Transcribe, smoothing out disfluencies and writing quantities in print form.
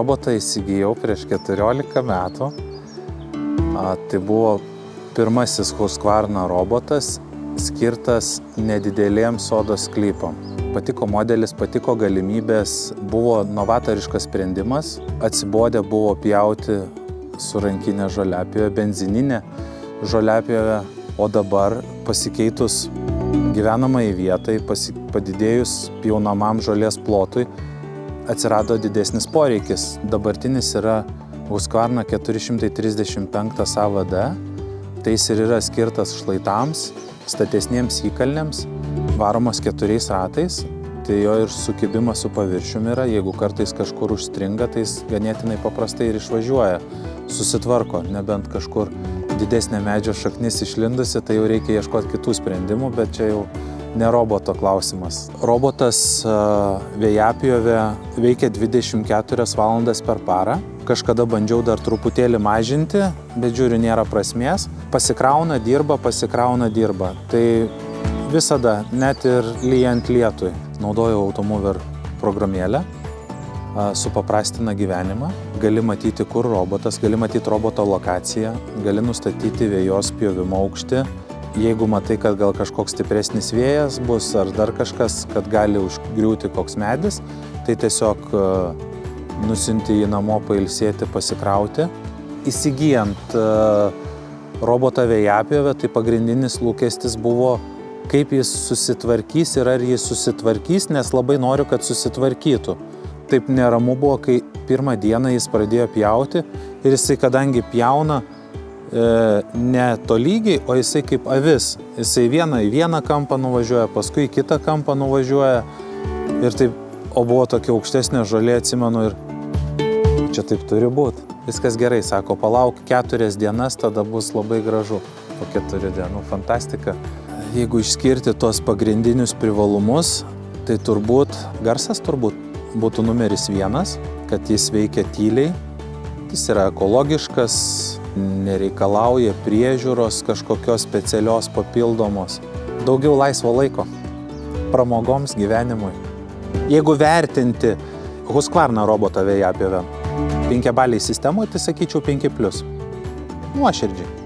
robotą įsigijau prieš 14 metų. Tai buvo pirmasis Husqvarna robotas, skirtas nedidelėm sodos sklypam. Patiko modelis, patiko galimybės, buvo novatoriškas sprendimas. Atsibodę buvo pjauti su rankinė žoliapjove, benzininė žoliapjove, o dabar pasikeitus gyvenamai vietai, padidėjus pjaunamam žolės plotui, atsirado didesnis poreikis. Dabartinis yra Husqvarna 435 AVD, tai jis ir yra skirtas šlaitams, statesniems įkalnėms, varomas 4 ratais, tai jo ir sukibimas su paviršiumi yra, jeigu kartais kažkur užstringa, tai jis ganėtinai paprastai ir išvažiuoja, susitvarko, nebent kažkur didesnė medžio šaknis išlindusi, tai jau reikia ieškoti kitų sprendimų, bet čia jau ne roboto klausimas. Robotas vėjapjove veikia 24 valandas per parą. Kažkada bandžiau dar truputėlį mažinti, bet žiūriu, nėra prasmės. Pasikrauna, dirba. Tai visada, net ir lyjant lietui, naudojau Automover programėlę, supaprastina gyvenimą. Gali matyti, kur robotas, gali matyti roboto lokaciją, gali nustatyti vėjos pjovimo aukštį. Jeigu matai, kad gal kažkoks stipresnis vėjas bus ar dar kažkas, kad gali užgriūti koks medis, tai tiesiog nusiunti jį namo pailsėti, pasikrauti. Įsigijant robotą vėjapjovę, tai pagrindinis lūkestis buvo, kaip jis susitvarkys ir ar jis susitvarkys, nes labai noriu, kad susitvarkytų. Taip neramu buvo, kai pirmą dieną jis pradėjo pjauti ir jisai, kadangi pjauna ne tolygiai, o jisai kaip avis. Jisai į vieną kampą nuvažiuoja, paskui į kitą kampą nuvažiuoja ir taip, o buvo tokia aukštesnė žolė, atsimenu, ir čia taip turi būti. Viskas gerai, sako, palauk 4 dienas, tada bus labai gražu. Po 4 dienų, fantastika. Jeigu išskirti tos pagrindinius privalumus, tai garsas būtų numeris 1, kad jis veikia tyliai, jis yra ekologiškas, nereikalauja priežiūros kažkokios specialios papildomos. Daugiau laisvo laiko pramogoms, gyvenimui. Jeigu vertinti Husqvarna robotą vėjapjove 5 baliai sistemoje, tai sakyčiau 5+. Nuoširdžiai.